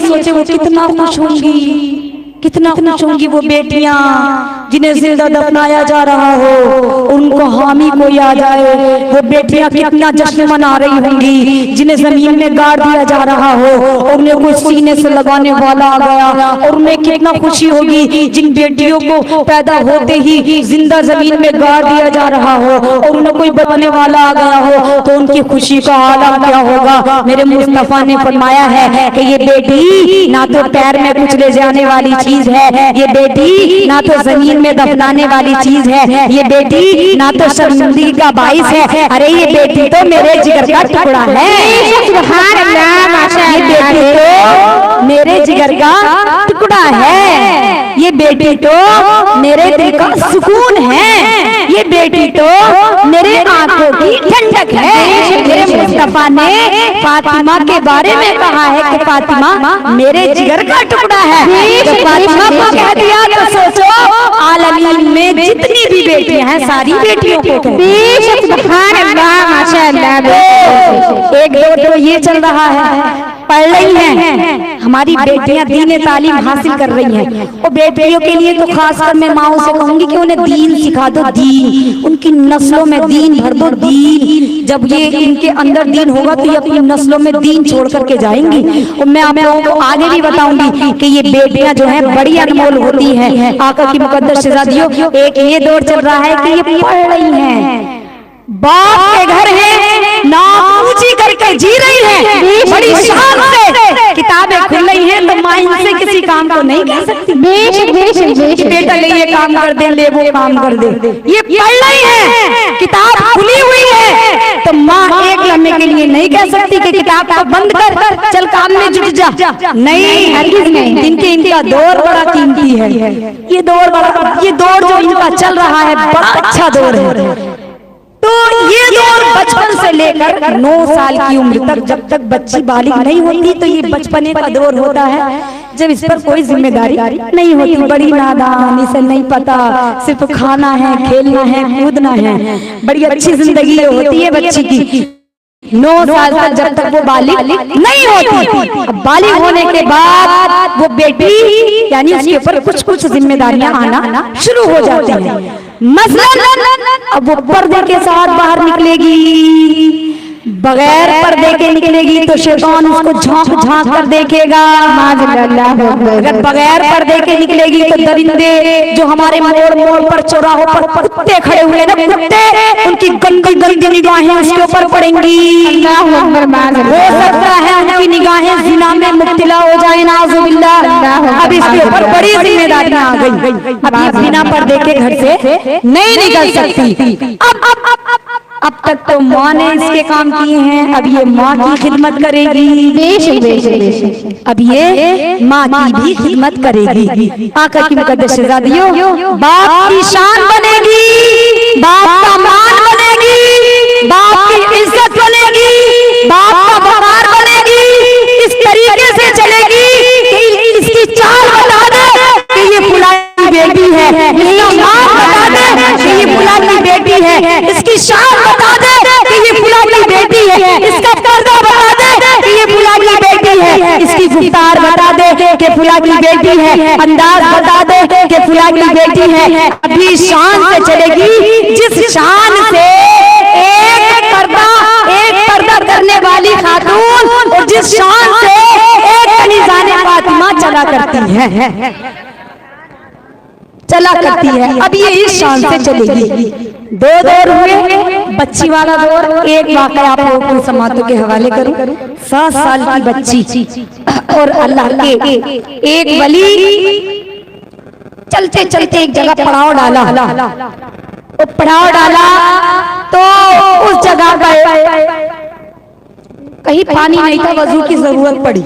सोचे वो कितना खुश होंगी, कितना खुश होंगी वो बेटियां जिन्हें जिंदा दफनाया जा रहा हो, उनको हामी कोई आ जाए। वो बेटियां कितना जश्न मना रही होंगी जिन्हें जमीन में गाड़ दिया जा रहा हो और उन्हें कोई सीने से लगाने वाला आ गया। और उन्हें कितना खुशी होगी जिन बेटियों को पैदा होते ही जिंदा जमीन में गाड़ दिया जा रहा हो और उन्हें कोई बनाने वाला आ गया हो, तो उनकी खुशी का आलम क्या होगा। मेरे मुस्तफा ने फरमाया है कि ये बेटी ना तो पैर में कुछ ले जाने वाली चीज है, ये बेटी ना तो जमीन में दफनाने वाली चीज है, ये बेटी ना तो शर्मिंदगी का बाइस है, अरे ये बेटी तो मेरे जिगर का टुकड़ा है। सुभान अल्लाह, ये बेटी तो मेरे जिगर का टुकड़ा है, ये बेटी तो मेरे दिल का सुकून है, ये बेटी तो मेरे आंखों की ठंडक है। मेरे मुस्तफा ने फातिमा के बारे में कहा है कि फातिमा मेरे जिगर का टुकड़ा है। तो फातिमा को कह दिया तो सोचो आलमीन में जितनी भी बेटियां हैं सारी बेटियों को सुभान अल्लाह माशाअल्लाह। एक दो तो ये चल रहा है, पढ़ रही हैं हमारी बेटियां दीन तालीम हासिल कर रही हैं। और बेटियों के लिए तो खासकर मैं माओ से कहूंगी कि उन्हें दीन सिखा दो, दीन उनकी नस्लों में दीन भर दो, दीन जब ये इनके अंदर दीन होगा तो ये अपनी नस्लों में दीन छोड़ करके जाएंगी। और मैं आपको आगे भी बताऊंगी कि ये बेटियां जो हैं बड़ी अनमोल होती हैं। आका की मुकद्दस शहजादियों, एक ये दौर चल रहा है कि ये पढ़ रही हैं, बाप के घर है, नाम ऊंची करके जी रही है, बड़ी शान से किताबें खुल रही हैं, तो माँ इनसे किसी काम को नहीं कह सकती। बेटा ले ये काम कर दे, ले वो काम कर दे, ये पढ़ रही है, किताब खुली हुई है, तो माँ एक लम्हे के लिए नहीं कह सकती कि किताब को बंद कर, चल काम में जुट जा। नहीं, हरगिज़ नहीं। इनके इनका दौर बड़ा कीमती है, ये दौर जो इनका चल रहा है बड़ा अच्छा दौर है। तो ये दौर बचपन से लेकर 9 साल की उम्र तक, जब तक बच्ची बालिग नहीं होती तो ये बचपने का दौर होता है, जब इस पर कोई जिम्मेदारी नहीं होती, बड़ी नादान, इसे नहीं पता, सिर्फ खाना है, खेलना है, कूदना है, बड़ी अच्छी जिंदगी होती है बच्ची की। 9 साल तक जब तक वो बालिग नहीं होती, अब बालिग होने के बाद वो बेटी यानी उसके ऊपर कुछ कुछ जिम्मेदारियां आना शुरू हो जाती हैं। मसलन अब वो पर्दे के साथ बाहर निकलेगी, बगैर पर्दे के निकलेगी तो शैतान उसको झांक झांक कर देखेगा। अगर बगैर पर्दे के निकलेगी तो दरिंदे जो हमारे मोड़ मोड़ पर चौराहों पर कुत्ते खड़े हुए ना, कुत्ते, उनकी गंदी गंदी निगाहें उसके ऊपर पड़ेंगी। हो सकता है उनकी निगाहें जिना में मुब्तला हो जाए, नाज़ुबिल्लाह। अब इसके ऊपर बड़ी जिम्मेदारियां आ गई, अब ये बिना पर्दे के घर से नहीं निकल सकती। अब तक तो माँ ने इसके काम किए हैं, अब ये माँ की खिदमत करेगी, अब ये माँ की भी खिदमत करेगी। आका की मुकद्दस शहजादियों, बाप की शान बनेगी, बाप का मान बनेगी, बाप की इज्जत बनेगी, बाप का वकार बनेगी, इस तरीके से चलेगी कि इसकी चाल बता दे कि ये फुलानी बेटी है, इसका मान बता दे कि ये फुलानी बेटी है, इसकी शान बता दे कि ये फुलानी बेटी है, इसका पर्दा बता दे कि ये फुलानी बेटी है, इसकी गुफ्तार बता दे कि फुलानी बेटी है, अंदाज बता दे कि फुलानी बेटी है। अभी शान से चलेगी जिस शान से एक पर्दा करने वाली खातून और जिस शान से एक कनीज़ाने फातिमा चला करती है, अब ये इस शान से चलेगी। 2 दौर हुए, बच्ची वाला दौर। एक वाकया आप लोगों को समातों के हवाले करूं। 7 साल की बच्ची और अल्लाह के एक वली चलते चलते एक जगह पड़ाव डाला, तो उस जगह पर कहीं पानी नहीं था, वजू की जरूरत पड़ी।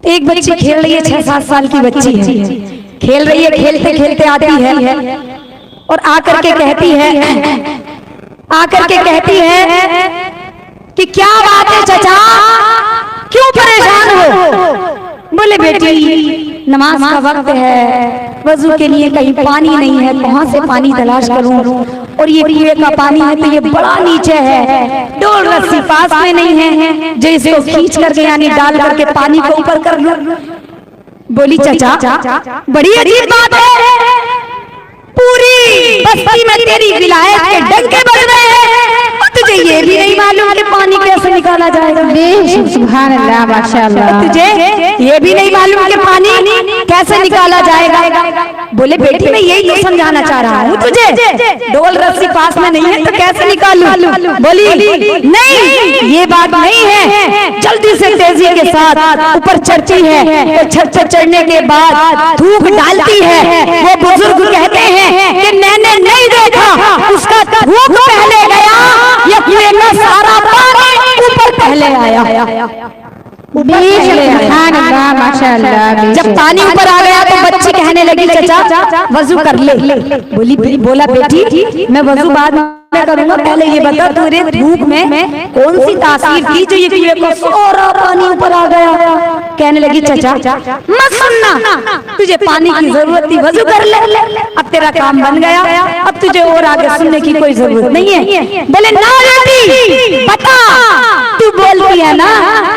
एक बच्ची खेल रही है, 6-7 साल की बच्ची है, खेल रही है, खेलते खेलते आती है और आकर के कहती है कि क्या बात है चाचा, क्यों परेशान हो? बोले बेटी नमाज का वक्त है, वजू के लिए कहीं पानी नहीं है, कहाँ से पानी तलाश करूं? और ये कुएं का पानी है तो ये बड़ा नीचे है, डोल रस्सी पास में नहीं है जो इसको खींच करके यानी डाल करके पानी को ऊपर कर लूं। बोली चाचा बड़ी अजीब बात है, पूरी बस्ती में तेरी विलायत के डंके बज रहे हैं, तुझे ये भी नहीं मालूम कि पानी कैसे निकाला जाएगा। सुभान अल्लाह माशाअल्लाह। तुझे ये भी नहीं मालूम कि पानी कैसे निकाला जाएगा। बोले बेटी मैं यही तो समझाना चाह रहा हूँ तुझे, डोल रस्सी पास में नहीं है तो कैसे निकालूं। बोली नहीं ये बात नहीं है, जल्दी से तेजी के साथ ऊपर चढ़ती है, तो छत पर चढ़ने के बाद धूप डालती है। वो बुजुर्ग कहते हैं कि मैंने नहीं देखा उसका धूप पहले गया या कुएं का सारा पानी ऊपर पहले आया। माशाअल्लाह। जब पानी ऊपर आ गया तो बच्ची कहने लगी चाचा वजू कर ले। बोला बेटी मैं वजू बाद में करूंगा, पहले ये बता तेरे धूप में कौन सी तासीर थी जो ये कुएं का सारा पानी ऊपर आ गया। कहने लगी चाचा मत सुनना, तुझे पानी की जरूरत थी वजू कर ले, अब तेरा काम बन गया, अब तुझे और आगे सुनने की कोई जरूरत नहीं है। बोले ना बेटी बता, तू बोलती है ना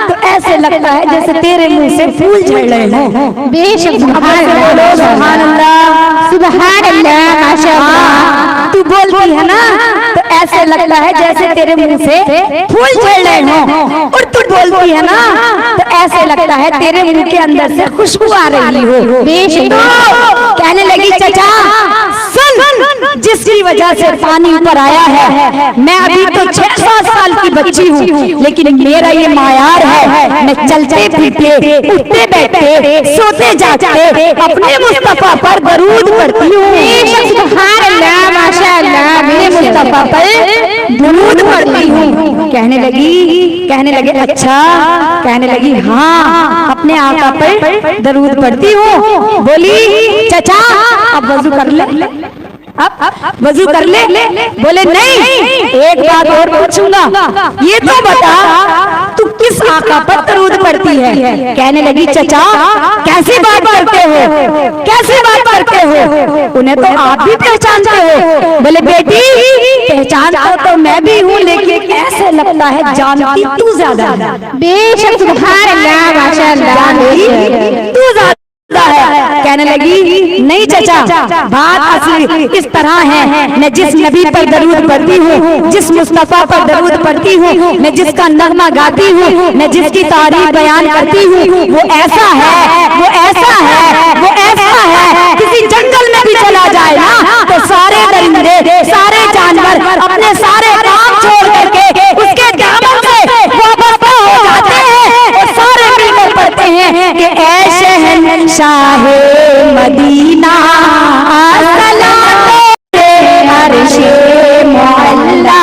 तो ऐसे लगता है जैसे तेरे मुंह से फूल झड़ रहे हो। बेशक सुभान अल्लाह सुभान अल्लाह माशाअल्लाह। तू बोलती है ना तो ऐसे लगता है जैसे तेरे मुंह से फूल झड़ रहे हो, और तू बोलती है ना तो ऐसे लगता है तेरे मुंह के अंदर से खुशबू आ रही हो। कहने लगी चाचा सुन, जिसकी वजह से पानी ऊपर आया है, मैं अभी तो 6-7 साल की बच्ची हूँ, लेकिन मेरा ये मायार है, मैं चलते फिरते उठते बैठते सोते जागते अपने मुस्तफा पर दरूद पढ़ती हूँ। सुभान अल्लाह माशाअल्लाह। मेरे मुस्तफा पर दरूद पढ़ती हूँ। कहने लगे अच्छा, कहने लगी हाँ अपने आका पर दरूद पढ़ती हूँ। बोली चाचा अब वजू कर ले, अब वजू कर ले। बोले नहीं एक बात और पूछूंगा, ये तो बता तू किस आका पर दरूद पढ़ती है। कहने लगी चाचा कैसी बात करते हो, कैसी बात करते हो, उन्हें तो आप भी पहचानते हो। बोले बेटी पहचानता तो मैं भी हूँ, लेकिन ऐसे लगता है जानती तू ज्यादा। बेशक सुभान अल्लाह माशाअल्लाह। तू ज्यादा है। कहने लगी नहीं चाचा बात असली इस तरह है, मैं जिस नबी पर दरूद पढ़ती हूँ, जिस मुस्तफा पर दरूद पढ़ती हूँ, मैं जिसका नगमा गाती हूँ, मैं जिसकी तारीफ बयान करती हूँ, वो ऐसा है, वो ऐसा है, वो ऐसा है। किसी जंगल में भी चला जाए ना तो सारे दरिंदे सारे जानवर अपने सारे काम छोड़ करके उसके दामन से वाबस्ता हो जाते हैं और सारे मिलकर पढ़ते हैं कि ऐ शहंशाहे मदीना अस्सलातो अर्शे मुअल्ला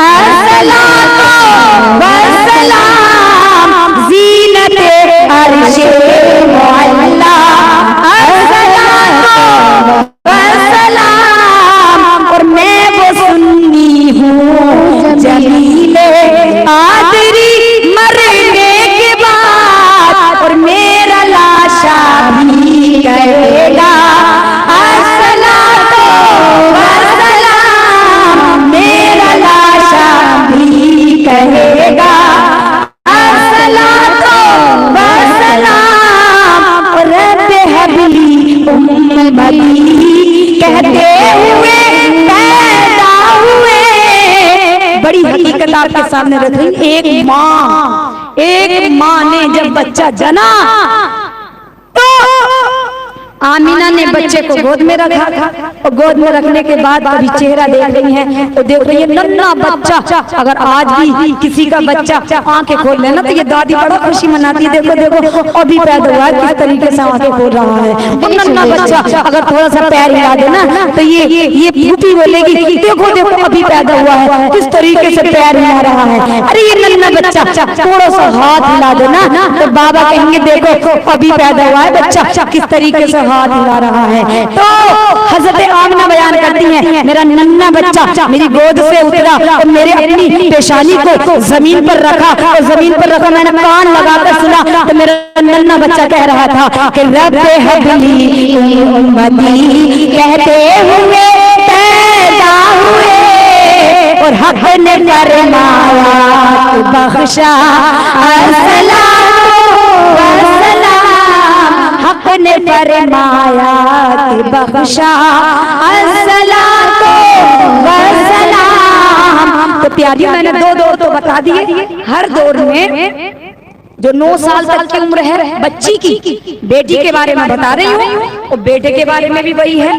अस्सलातो वस्सलाम ज़ीनते अर्शे मुअल्ला अस्सलातो वस्सलाम। और मैं वो सुन्नी हूँ जमीले आदरी मरने के बाद, और मेरा लाशा भी कहेगा अस्सलातो वस्सलाम, मेरा लाशा भी कहेगा अस्सलातो वस्सलाम। और रब्बे हबली उम्मती कहते हुए पैदा हुए। बड़ी हकीकत आपके सामने रख रही। एक माँ ने जब बच्चा जना तो आमीना ने बच्चे को गोद में रखा, और गोद में रखने के बाद अभी चेहरा देख रही है तो देख रही है नन्हा बच्चा। अगर आज भी किसी का बच्चा आंखें खोल लेना तो ये दादी बड़ा खुशी मनाती है, देखो देखो अभी पैदा हुआ है किस तरीके से आंखें खोल रहा है। वो नन्हा बच्चा अगर थोड़ा सा पैर हिला देना तो ये फूफी बोलेगी देखो देखो अभी पैदा हुआ है किस तरीके से पैर हिला रहा है। अरे ये नन्हा बच्चा थोड़ा सा हाथ हिला देना तो बाबा कहेंगे देखो अभी पैदा हुआ है बच्चा किस तरीके से हाथ हिला रहा है। तो हजरत आमना बयान करती हैं मेरा नन्हा बच्चा मेरी गोद से उतरा और मेरे अपनी पेशानी को जमीन पर रखा, और जमीन पर रखा मैंने कान लगाकर सुना तो मेरा नन्हा बच्चा कह रहा था कि रब्बे हबली उम्मती कहते हुए पैदा हुए। और हक ने फरमाया कि बख्शा हक ने फरमाया कि बख्शा तो प्यारी मैंने दो दौर तो बता दिए। हर दौर में जो 9 साल तक की उम्र है बच्ची की, बेटी के बारे में बता रही हूँ और बेटे के बारे में भी वही है।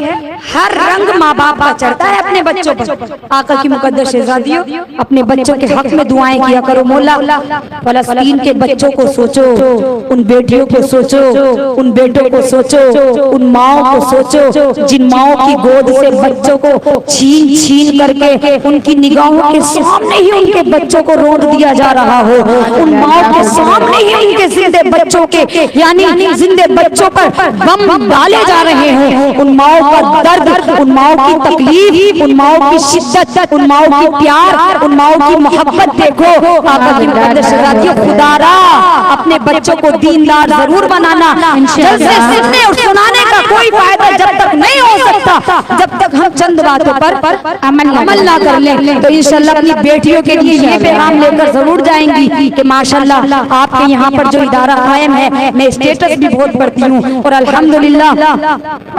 हर रंग माँ बाप का चढ़ता है अपने बच्चों पर। आका की मुकद्दस शहजादियों, अपने बच्चों के हक में दुआएं किया करो। मौला फलस्तीन के बच्चों को सोचो, उन बेटियों को सोचो, उन बेटों को सोचो, उन माओ को सोचो जिन माओ की गोद से बच्चों को छीन छीन करके उनकी निगाहों के सामने ही उनके बच्चों को रोंद दिया जा रहा हो। उन माओ के सामने ही उनके जिंदे बच्चों के यानी जिंदे बच्चों पर बम डाले जा रहे हैं। उन माओ का दर्द, उन माओ की तकलीफ, उन माओ की शिद्दत, उन माओ की प्यार, उन माओ की मोहब्बत देखो। आका की मुकद्दस शहजादियों, खुदारा अपने बच्चों को दीनदार जरूर बनाना। जलसे सीखने और सुनाने का कोई फायदा जब तक नहीं हो सकता जब तक हम चंद बातों पर अमल ना कर लें। तो इंशाल्लाह अपनी बेटियों के लिए ये पैगाम लेकर जरूर जाएंगी कि माशाल्लाह आपके यहाँ पर जो इदारा कायम है, मैं स्टेटस भी बहुत पढ़ती हूँ और अल्हम्दुलिल्लाह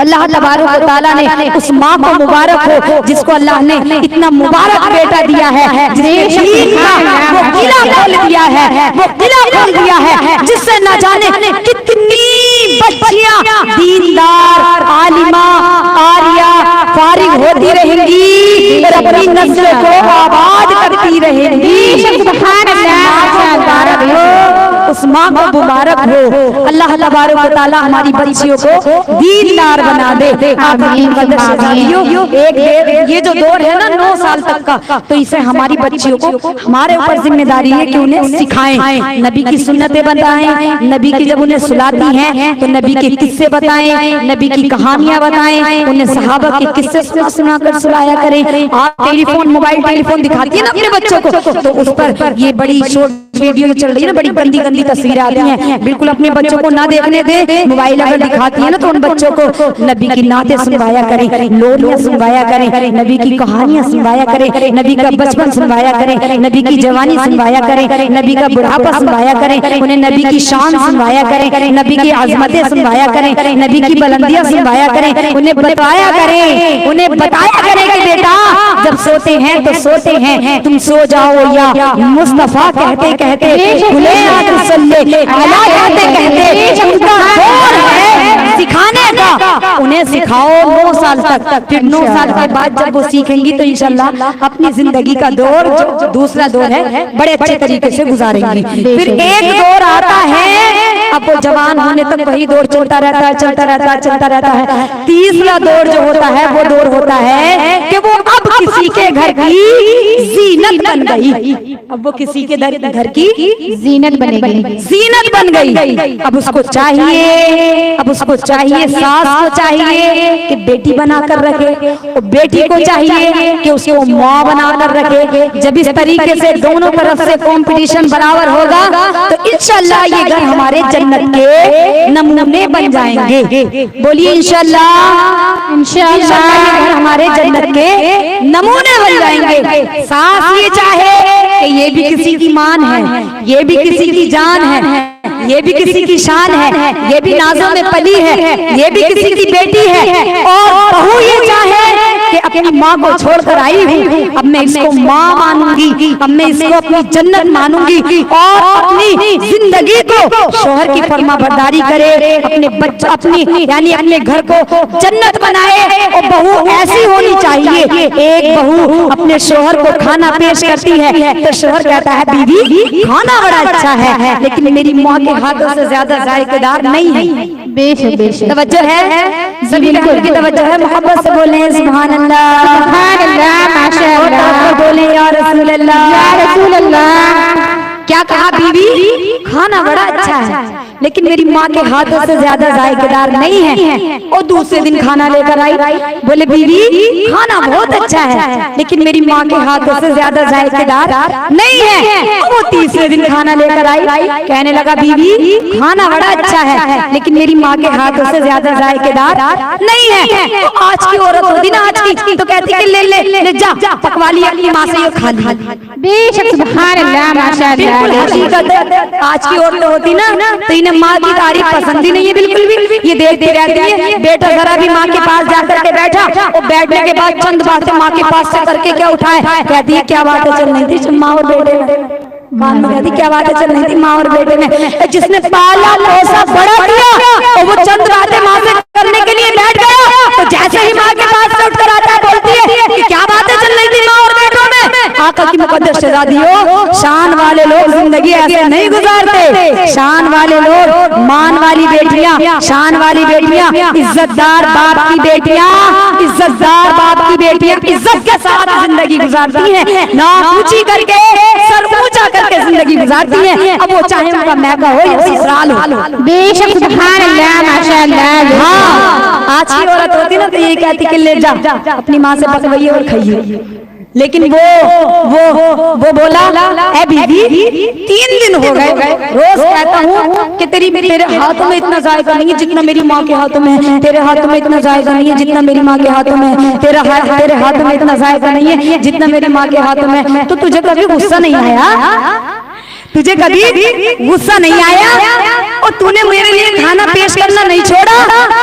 अल्लाह तबारक व तआला ने उस माँ को मुबारक हो जिसको अल्लाह ने इतना मुबारक बेटा दिया है, जिसने वो किला खोल दिया है, वो किला खोल दिया है जिससे न जाने कितनी बच्चियां दीनदार, आलिमा, आरिया फारिग होती रहेंगी और अपनी नस्ल को आबाद करती रहेंगी। सुभान अल्लाह, उस माँ को मुबारक हो। अल्लाह तबारक व तआला हमारी बच्चियों को दीनदार बना दे। एक ये जो दौर है ना 9 साल तक का, तो इसे हमारी बच्चियों को हमारे ऊपर जिम्मेदारी है कि उन्हें सिखाएं, नबी की सुन्नतें बताएं, नबी की जब उन्हें सुलाती हैं तो नबी के किस्से बताएं, नबी की कहानियां बताएं, उन्हें सहाबा के किस्से सुना कर सुलाया करें। आप टेलीफोन, मोबाइल टेलीफोन दिखाती है ना अपने बच्चों को, तो उस पर ये बड़ी शॉर्ट वीडियो चल रही है ना, बड़ी गंदी गंदी तस्वीरें आती हैं। बिल्कुल अपने बच्चों को ना देखने दे। मोबाइल अगर दिखाती है ना तो उन बच्चों को नबी की नातें सुनवाया करें, लोरियां सुनवाया करें, नबी की कहानियां सुनवाया करें, नबी का बचपन सुनवाया करें, नबी की जवानी सुनवाया करें, नबी का बुढ़ापा सुनवाया करें, उन्हें नबी की शान सुनवाया करें, नबी की आजमतें सुनवाया करें, नबी की बुलंदियां सुनवाया करें, उन्हें बताया करें, उन्हें बताया करें कि बेटा जब सोते हैं तो सोते हैं, तुम सो जाओ या मुस्तफा कहते कहते खुले कहते कहते उनका दौर है सिखाने का। उन्हें सिखाओ 9 साल तक, फिर 9 साल के बाद जब वो सीखेंगी तो इंशाल्लाह अपनी जिंदगी का दौर जो दूसरा दौर है बड़े अच्छे तरीके से गुजारेंगी। फिर एक दौर आता है, अब वो जवान होने तक वही दौर चलता रहता है, चलता रहता है, चलता रहता है। तीसरा दौर जो होता है वो दौर होता है कि वो अब किसी के घर की जीनत बन गई। अब वो किसी के घर की जीनत बनेगी, जीनत बन गई। अब उसको चाहिए, अब उसको चाहिए, सास को चाहिए कि बेटी बनाकर रखे, और बेटी को चाहिए कि उसको माँ बनाकर रखे। जब इस तरीके से दोनों तरफ से कंपटीशन बराबर होगा तो इंशाल्लाह ये घर हमारे जन्नत के नमूने बन जाएंगे। बोलिए इंशाल्लाह, इंशाल्लाह ये घर हमारे जन्नत के नमूने बन जाएंगे। सास ये चाहे कि ये भी किसी की मान है, ये भी किसी की जान है, ये भी किसी की शान है, ये भी नाज़ों में पली है, ये भी किसी की बेटी है, और बहू ये चाहे कि अपनी माँ को छोड़कर आई हूँ, अब मैं इसको माँ मानूंगी, अब मैं इसको अपनी जन्नत मानूंगी, और अपनी जिंदगी को शोहर की फरमा बरदारी करे, अपने बच्चे अपनी यानी अपने घर को जन्नत बनाए। और बहू ऐसी होनी चाहिए, एक बहू अपने शोहर को खाना पेश करती है तो शोहर कहता है बीवी खाना बड़ा अच्छा है, लेकिन मेरी माँ के हाथों से ज्यादा जायकेदार नहीं है। बेशक बेशक तवज्जो है, सभी लोगों की तवज्जो है। मोहब्बत से बोले सुभान अल्लाह, सुभान अल्लाह, माशाअल्लाह, बोले या रसूल अल्लाह, या रसूल अल्लाह। क्या कहा? बीवी खाना बड़ा अच्छा है। लेकिन मेरी माँ के हाथों से ज्यादा जायकेदार नहीं है। और दूसरे दिन खाना लेकर आई, बोले बीवी खाना बहुत अच्छा है लेकिन मेरी माँ के हाथों से ज्यादा जायकेदार नहीं है। और वो तीसरे दिन खाना लेकर आई, कहने लगा बीवी खाना बड़ा अच्छा है लेकिन मेरी माँ के हाथों से ज्यादा जायकेदार नहीं है। तो आज की औरत होती ना, आज की तो कहती कि ले ले ले जा पकवा लिया अपनी माँ से, ये खा ली। बेशक सुभान अल्लाह माशाअल्लाह। बिल्कुल हकीकत है। आज की औरत होती ना तो इन्हें माँ की तारीफ पसंद ही नहीं है बिल्कुल भी। ये देखती रहती है बेटा जरा भी माँ के पास जाकर के बैठा और बैठने के बाद चंद बातें माँ के पास से करके क्या उठाए, कहती है क्या बातें चल रही थी माँ और बेटे में, कान में कहती क्या बातें चल रही थी माँ और बेटे में। जिसने पाला पोसा बड़ा किया और वो चंद बातें माँ से करने के लिए बैठ गया तो जैसे ही माँ के पास से उठकर आता है बोलती है कि क्या बातें चल रही थी माँ और बेटों में। आका की मुकद्दस शहजादियों, शान वाले लोग जिंदगी ऐसे नहीं गुजारते। शान वाले लोग, मान वाली बेटियां, शान वाली बेटियां, इज्जतदार बाप की बेटियां, इज्जतदार बाप की बेटियां इज्जत के साथ जिंदगी गुजारती हैं, नाक ऊंची करके सर ऊंचा करके जिंदगी गुजारती हैं। अब वो चाहे उनका मैका हो या ससुराल हो। बेशक सुभान अल्लाह माशाअल्लाह। हाँ, आज की औरत होती ना तो ये कहती कि ले जा अपनी माँ से पकवाइए और खाइए। लेकिन वो बोला ए बीवी 3 दिन हो गए, रोज कहता हूँ कि तेरे हाथों में इतना जायका नहीं है जितना मेरी माँ के हाथों में है, तेरे हाथों में इतना जायका नहीं है जितना मेरी माँ के हाथों में है, तेरे हाथों में इतना जायका नहीं है जितना मेरी माँ के हाथों में। तो तुझे कभी गुस्सा नहीं आया? तुझे कभी गुस्सा नहीं आया? और तूने मेरे लिए खाना पेश करना नहीं छोड़ा?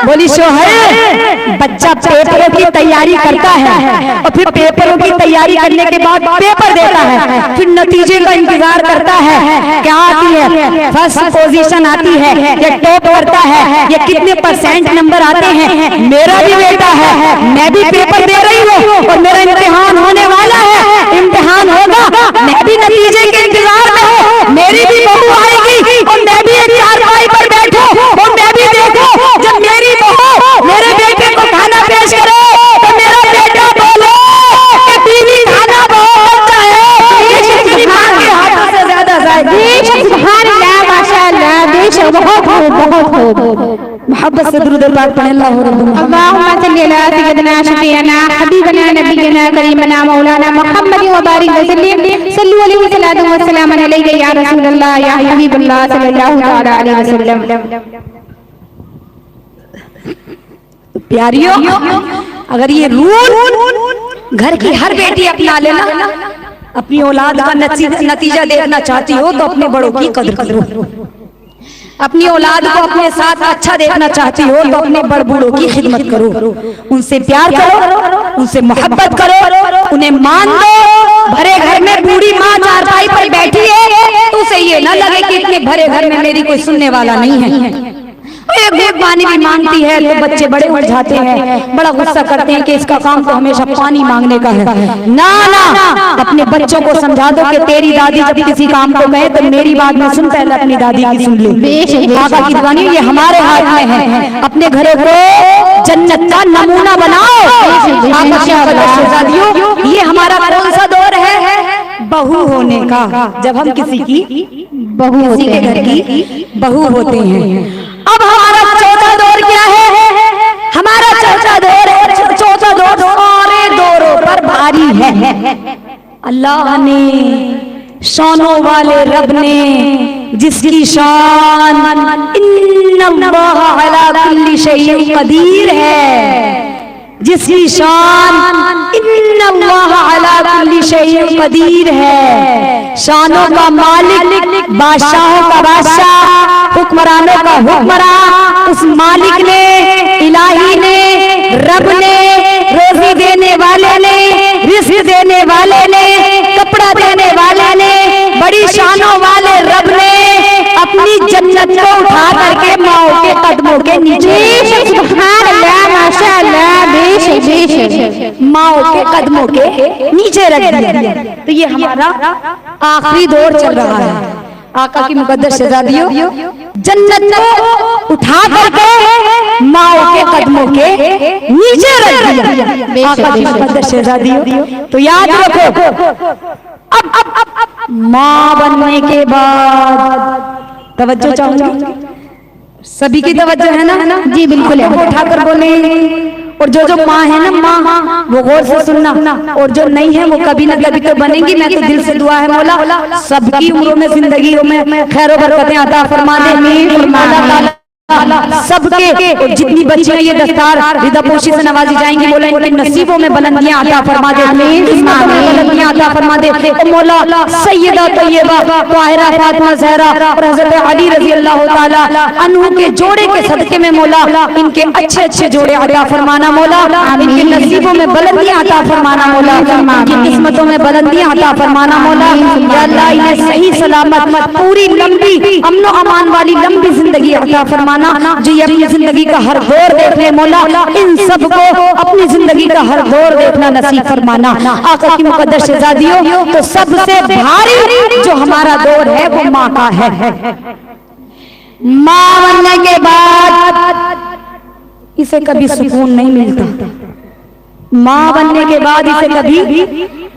बोली शोहर, बच्चा पेपरों की तैयारी करता है और फिर पेपरों की तैयारी करने के बाद पेपर देता है, फिर नतीजे का इंतजार करता है, क्या आती है फर्स्ट पोजीशन आती है या टॉप करता है या कितने % नंबर आते हैं। मेरा भी बेटा है, मैं भी पेपर दे रही हूँ और मेरा इम्तिहान होने वाला है, इम्तिहान होगा, मैं भी नतीजे के इंतजार में हूँ। मेरी भी बहू आएगी और मैं भी एक चारपाई पर बैठूं और मैं भी देखूं जब मेरी बहू मेरे बेटे को खाना पेश करे तो मेरा बेटा बोले कि बीवी खाना बहुत अच्छा है। मेरी माँ के हाथों से ज्यादा जायका। सुभान अल्लाह माशाअल्लाह। बेशक बहुत खूब। मोहब्बत से दुरूद पाक पढ़े अल्लाह अल्लाहुम्मा सल्ली अला सय्यिदना शफीअना हबीबना नबियना करीमना मौलाना मुहम्मद व बारिक वसल्लम सल्लु अलैहि वसल्लम व सलाम अलैका या रसूल अल्लाह या हबीबल्लाह सल्लल्लाहु तआला अलैहि वसल्लम। प्यारियों, अगर ये रूल घर की हर बेटी अपना लेना, अपनी औलाद का नतीजा देखना चाहती हो तो अपने बड़ों की कदर करो। अपनी औलाद को अपने साथ अच्छा देखना चाहती हो तो अपने बड़ बूढ़ों की खिदमत करो, उनसे प्यार करो, उनसे मोहब्बत करो, उन्हें मान दो। भरे घर में बूढ़ी माँ चारपाई पर बैठी है तो उसे ये ना लगे कि इतने भरे घर में मेरी कोई सुनने वाला नहीं है। एक घूंट पानी भी मांगती है तो बच्चे बड़े उठ जाते हैं, बड़ा गुस्सा करते हैं कि इसका काम तो हमेशा पानी मांगने का है। ना ना, अपने बच्चों को समझा दो कि तेरी दादी जब किसी काम को कहे तो मेरी बात न सुन, पहले अपनी दादी की सुन ले। आका की दीवानी ये हमारे हाथ में है, अपने घरों को जन्नत का नमूना बनाओ। ये हमारा कौन सा दौर है? बहू होने का, जब हम किसी की बहू, किसी के घर की बहू होते हैं। अब हमारा चौथा दौर क्या है? हमारा चौथा दौर सारे दौरों पर भारी है। अल्लाह ने, शानों वाले रब ने, जिसकी शान इन्नल्लाह अला कुल्ली शैइन कदीर है, जिसकी शान इन्नल्लाह अला कुल्ली शैइन कदीर है, शानों का मालिक, बादशाहों का बादशाह, हुक्मरानों का हुक्मरान, उस मालिक ने, इलाही ने, रब ने, रोजी देने वाले ने, रिज़्क़ देने वाले ने, कपड़ा देने वाले ने, बड़ी शानों वाले रब ने अपनी जन्नत को उठा करके माओ के कदमों के नीचे, सुभान अल्लाह माशाअल्लाह। बेशक माओ के कदमों के नीचे रख दिया। तो ये हमारा आखिरी दौर चल रहा है। आका की मुकद्दस शहजादियों, जन्नत को उठा करके माओ के कदमों के नीचे रख दिया। आका की मुकद्दस शहजादियों, तो याद रखो, अब माँ बनने के बाद तवज्जो चाहूंगी, सभी की तवज्जो है ना? जी बिल्कुल है। उठाकर बोले। और जो माँ है ना, माँ, वो गौर से सुनना, और जो नहीं है वो कभी ना कभी तो बनेगी। मैं तो दिल से दुआ है मौला सबकी उम्रों में, जिंदगियों में खैर बरकतें अता फरमा दे। सबके जितनी बच्चियां ये दस्तार रिदापोशी से नवाजी जाएंगी, मौला इनके नसीबों में बुलंदियां अता फरमा दे, बुलंदियां अता फरमा दे। मौला सैयदा तैयबा ताहिरा फातिमा ज़हरा और हज़रत अली रज़ी अल्लाह ताला अन्हु के जोड़े के सदके में मौला इनके अच्छे अच्छे जोड़े अता फरमाना मौला, इनके नसीबों में बुलंदियां अता फरमाना मौला, इनकी किस्मतों में बुलंदियां अता फरमाना मौला। या अल्लाह इन्हें सही सलामत पूरी लंबी अमन अमान वाली लंबी जिंदगी अता फरमाना, जो ये अपनी जिंदगी का हर दौर देख ले मौला, इन सबको अपनी जिंदगी का हर दौर देखना नसीब फरमाना। आका की मुकद्दस शहजादियों, तो सबसे भारी जो हमारा दौर है वो माँ का है। माँ बनने के बाद इसे कभी सुकून नहीं मिलता, माँ बनने के बाद इसे कभी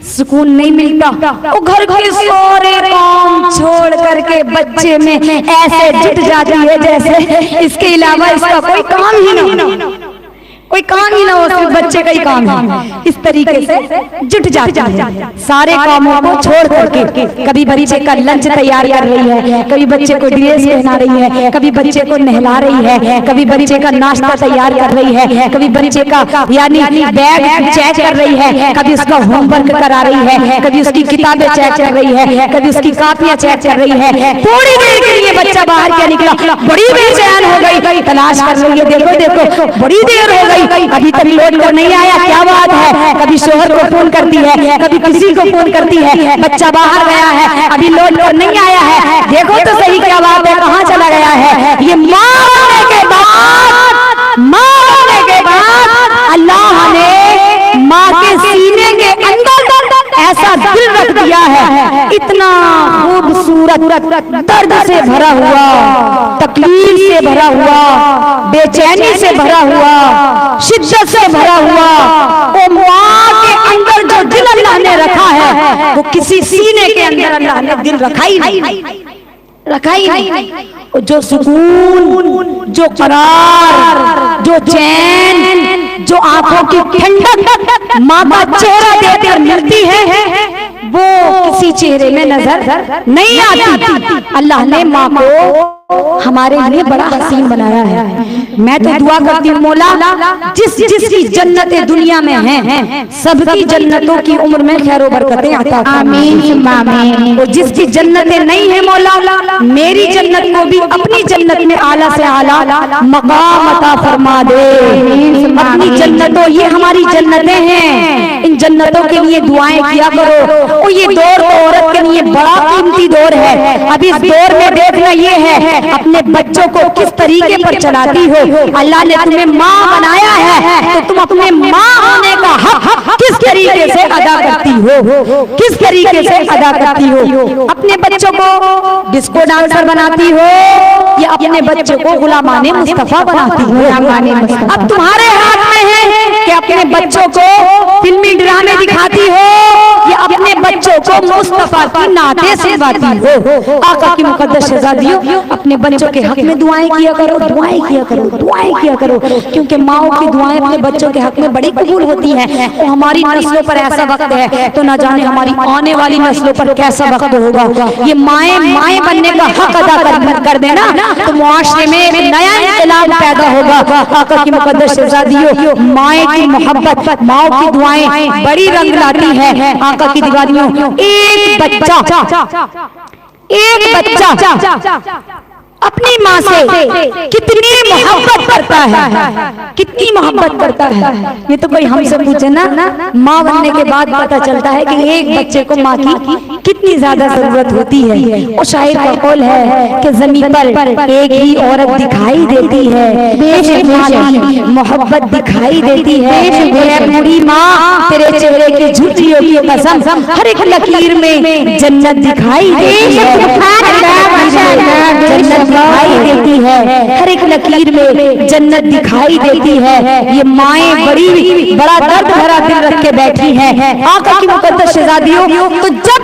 सुकून नहीं मिलता। वो घर के सारे काम छोड़ करके बच्चे में ऐसे जुट जाती है जैसे इसके अलावा इसका कोई काम ही ना, कोई काम ही ना हो, सिर्फ बच्चे का ही काम है। इस तरीके से जुट जाती है सारे कामों को छोड़ करके। कभी बच्चे का लंच तैयार कर रही है, कभी बच्चे को ड्रेस पहना रही है, कभी बच्चे को नहला रही है, कभी बच्चे का नाश्ता तैयार कर रही है, कभी बच्चे का यानी बैग चेक कर रही है, कभी उसका होमवर्क करा रही है, कभी उसकी किताबें चेक कर रही है, कभी उसकी कापियां चेक कर रही है। थोड़ी देर के लिए बच्चा बाहर क्या निकला, बड़ी बेचैन हो गई, तलाश कर रही है, देखो देखो बड़ी देर हो गई, अभी तक लौट कर नहीं आया, क्या बात है। कभी शोहर को फोन करती है, कभी किसी को फोन करती है, बच्चा बाहर गया है, अभी लौट कर नहीं आया है, देखो तो सही क्या बात है, कहाँ चला गया है। ये माँ होने के बाद, माँ होने के बाद अल्लाह ने माँ के सीने के अंदर ऐसा दिल रख दिया है, इतना खूबसूरत, दर्द से भरा हुआ, तकलीफ से भरा हुआ, बेचैनी से भरा हुआ, शिद्दत से भरा हुआ। वो माँ के अंदर जो दिल अल्लाह ने रखा है वो किसी सीने के अंदर अल्लाह ने दिल रखा ही नहीं, रखा ही नहीं। जो सुकून, जो करार, जो चैन, जो आंखों की ठंडक माँ का चेहरा देखकर मिलती है वो किसी चेहरे में नजर नहीं आती। अल्लाह ने माँ को हमारे लिए बड़ा हसीन बनाया है। मैं तो दुआ करती हूँ मौला जिसकी जन्नतें दुनिया में हैं सबकी जन्नतों की उम्र में खैर बरकतें अता आमीन। और जिसकी जन्नतें नहीं है मौला मेरी जन्नत को भी अपनी जन्नत में आला से आला मकाम अता फरमा दे। अपनी जन्नतों, ये हमारी जन्नतें हैं, इन जन्नतों के लिए दुआएं किया करो। और ये दौर तो औरत के लिए बड़ा कीमती दौर है। अब इस दौर में देखना ये है अपने बच्चों को किस तरीके पर चलाती हो। अल्लाह ने तुम्हें माँ बनाया है तो तुम अपने माँ होने का हक किस तरीके से अदा करती हो, किस तरीके से अदा करती हो। अपने बच्चों को डिस्को डांसर बनाती हो या अपने बच्चों को गुलामाने मुस्तफा बनाती हो। अब तुम्हारे हाथ में है कि अपने बच्चों को फिल्मी ड्रामे दिखाती हो या अपने बच्चों को मुस्तफा की नाते सुनवाती हो। आका की मुकद्दस शहजादियों, अपने बच्चों के हक में दुआएं किया करो, दुआएं किया करो, दुआएं किया करो, क्योंकि माओ की दुआएं अपने बच्चों के हक में बड़ी कबूल होती हैं। और हमारी नस्लों पर ऐसा वक्त है तो ना जाने हमारी आने वाली नस्लों पर कैसा वक्त होगा। ये माएँ माएँ बनने का हक अदा कर देना तो मुआशरे में एक नया इनकलाब पैदा होगा। आका की मुकद्दस शहजादियों, माएँ की मोहब्बत, माओ की दुआएं बड़ी रंग लाती है। आका की दीवानियों, एक बच्चा अपनी माँ से कितनी मोहब्बत करता है, कितनी मोहब्बत करता है। ये तो कोई हमसे पूछे ना, माँ बनने के बाद पता चलता है कि एक बच्चे को माँ की कितनी ज्यादा जरूरत होती है। और शायर का कौल है कि ज़मीन पर एक ही औरत दिखाई देती है, मोहब्बत दिखाई देती है। बूढ़ी माँ तेरे चेहरे की झुर्रियों की कसम, हर एक लकीर में जन्नत दिखाई देती है, दिखाई देती है, हर एक लकीर में जन्नत दिखाई देती है। ये माएँ बड़ा दर्द भरा दिल रख के बैठी हैं। आका की मुकद्दस शहजादियों, तो जब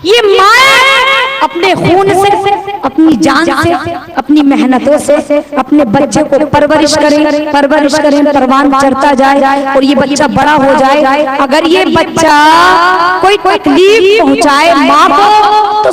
ये माएँ अपने खून से, अपनी जान से, अपनी मेहनतों से अपने बच्चे को परवरिश करें, परवान चढ़ता जाए और ये बच्चा बड़ा हो जाए। अगर ये बच्चा कोई तकलीफ पहुंचाए माँ को तो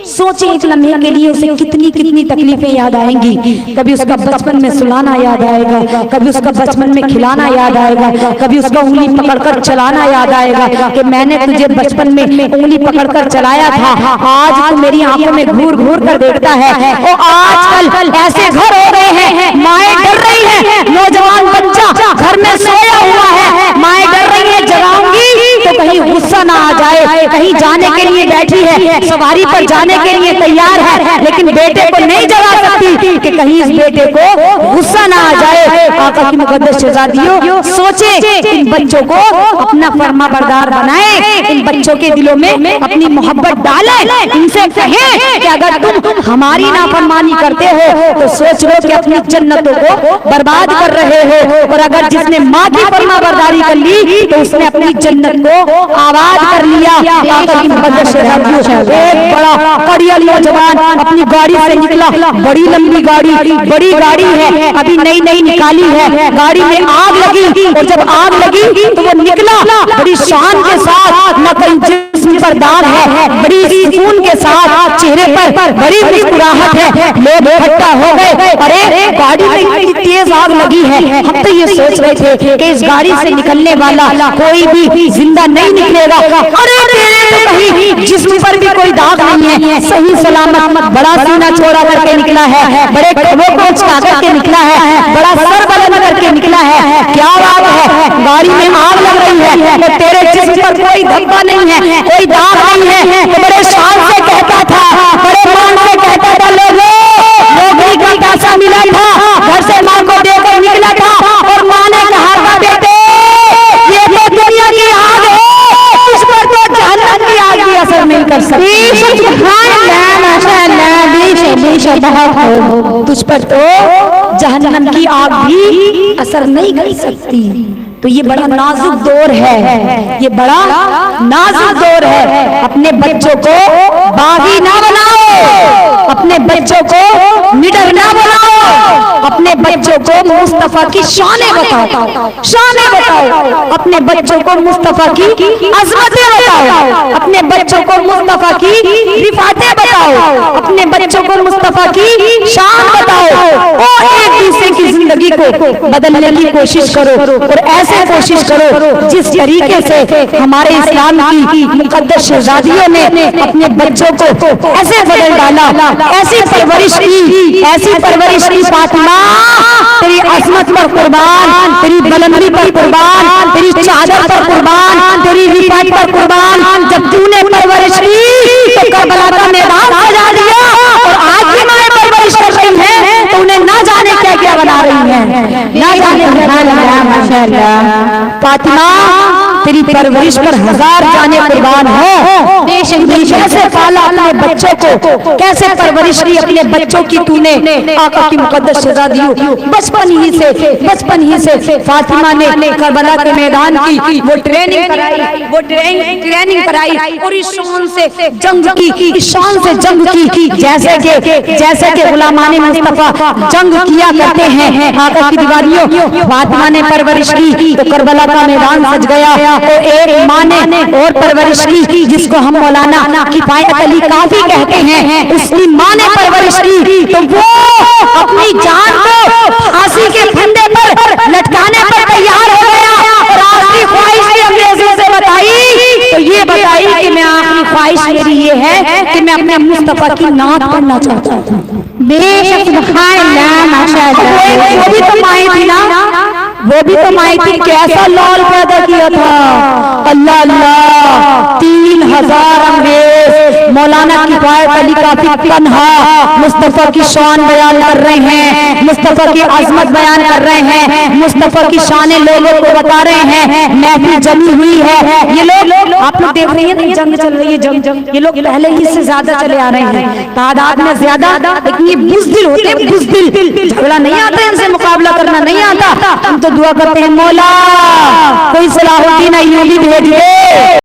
सोचे एक लम्हे के लिए उसे कितनी तकलीफें याद आएंगी। कभी उसका बचपन में सुलाना याद आएगा, कभी उसका बचपन में खिलाना याद आएगा, कभी उसका उंगली पकड़कर चलाना याद आएगा कि मैंने तुझे बचपन में उंगली पकड़कर चलाया था, आज तू मेरी आंखों में घूर घूर कर देखता है। और आजकल ऐसे घर हो रहे हैं, माएं डर रही हैं, नौजवान बच्चा घर में सोया हुआ है, माएं डर रही हैं जगाऊंगी तो कहीं गुस्सा ना आ जाए, कहीं जाने के लिए बैठी है, सवारी पर जाने के लिए तैयार है, लेकिन बेटे को नहीं जगा सकती कि कहीं इस बेटे को गुस्सा ना आ जाए। आका की मुकद्दस शहजादियों, सोचे इन बच्चों को अपना फर्मा बरदार बनाए, इन बच्चों के दिलों में अपनी मोहब्बत डाले, इनसे कहें कि अगर तुम हमारी नाफरमानी करते हो तो सोच लो कि अपनी जन्नतों को बर्बाद कर रहे हो, और अगर जिसने माँ की फर्मा बरदारी कर ली तो उसने अपनी जन्नत को आबाद कर लिया। आका की मुकद्दस शहजादियों, एक बड़ा कड़ियल नौजवान अपनी गाड़ी से निकला, बड़ी लंबी गाड़ी, बड़ी गाड़ी है, अभी नई निकाली है, गाड़ी में आग लगी, और जब आग लगी तो वो निकला बड़ी शान के साथ, न कहीं जिस्म पर दाग है, बड़ी सुकून के साथ, चेहरे पर बड़ी मुस्कुराहट है। लोग इकट्ठा हो गए, अरे गाड़ी में इतनी तेज आग लगी है, हम तो ये सोच रहे थे कि इस गाड़ी से निकलने वाला कोई भी जिंदा नहीं निकलेगा, अरे तो कहीं जिस्म पर भी कोई दाग नहीं है, सही सलामत बड़ा सीना चौड़ा करके निकला है, बड़े खबों को उठा करके निकला है, बड़ा सर बुलंद करके निकला है। क्या बात है, गाड़ी में आग लग रही है तो तेरे जिस्म पर कोई धब्बा नहीं है, कोई दाग नहीं है, तो बड़े शान से कहता था, बड़े मान से कहता था, नौकरी का पैसा मिला था, घर से माँ को देकर निकला था, और माँ ने कहा था बेटे ये तो दुनिया की आग है, इस पर तो जहन्नम की आग भी असर नहीं कर सकती। तुझ पर तो जहन्नम की आग भी असर नहीं कर सकती। तो ये बड़ा नाजुक दौर है, ये बड़ा नाजुक दौर है। अपने बच्चों को बागी ना बनाओ, अपने बच्चों को निडर ना बनाओ, अपने बच्चों को मुस्तफा की शाने बताओ, शाने बताओ, अपने बच्चों को मुस्तफा की अजमतें बताओ, अपने बच्चों को मुस्तफा की रिफातें बताओ, अपने बच्चों को मुस्तफा की शान बताओ, और एक दूसरे की जिंदगी को बदलने की कोशिश करो, और ऐसे कोशिश करो जिस तरीके से हमारे इस्लाम की मुकद्दस शहजादियों ने अपने बच्चों को ऐसे बदल डाला, ऐसी परवरिश की फातिमा, तेरी अजमत पर कुर्बान, तेरी बुलंदी पर कुर्बान, तेरी चादर पर कुर्बान, तेरी रिफात पर कुर्बान। जब तूने परवरिश की तो करबला का मैदान सजा दिया, और आज भी माँ परवरिश कर रही है तो उन्हें ना जाने क्या क्या बना रही है, ना जाने। माशाअल्लाह फातिमा, तेरी परवरिश पर हजार जाने कुर्बान हो। कैसे पाला अपने बच्चों को, कैसे परवरिश की अपने बच्चों की तूने। आका की मुकद्दस शहजादियों, बचपन ही से फातिमा ने करबला के मैदान की वो ट्रेनिंग कराई, और इस शान से जंग की, इस शान से जंग की, जैसे के गुलामाने मुस्तफा जंग किया करते हैं। आका की दीवारियों, फातिमा ने परवरिश की तो करबला का मैदान सज गया। तो एक माँ ने और परवरिश की, जिसको हम मौलाना किफायत अली काफी कहते हैं, उसकी माँ ने परवरिश की तो वो अपनी जान को फांसी के फंदे पर लटकाने पर तैयार हो गया, और आखिरी ख्वाहिश भी अपने अज़ीज़ से बताई, तो ये बताई कि मैं आखिरी ख्वाहिश मेरी ये है कि मैं अपने मुस्तफा की नात पढ़ना चाहता हूँ। बेशक वो भी तो माई थी ना, वो भी तो माई थी, कैसा लाल पैदा किया था। अल्लाह अल्लाह, 3000 अंग्रेज मौलाना किफायत अली काफी तन्हा मुस्तफा की शान बयान कर रहे हैं, मुस्तफा की अजमत बयान कर रहे हैं, मुस्तफा की शान लोगों को बता रहे हैं। महफिल जमी हुई है, ये लोग आप लोग देख रहे हैं, जंग चल रही है, जंग। ये लोग पहले ही से ज्यादा चले आ रहे हैं, तादाद में ज्यादा, लेकिन ये बुज़दिल होते हैं, बुज़दिल। झगड़ा नहीं आता, इनसे मुकाबला करना नहीं आता। हम तो दुआ करते हैं, मौला कोई सलाहुद्दीन अय्यूबी भेज दे।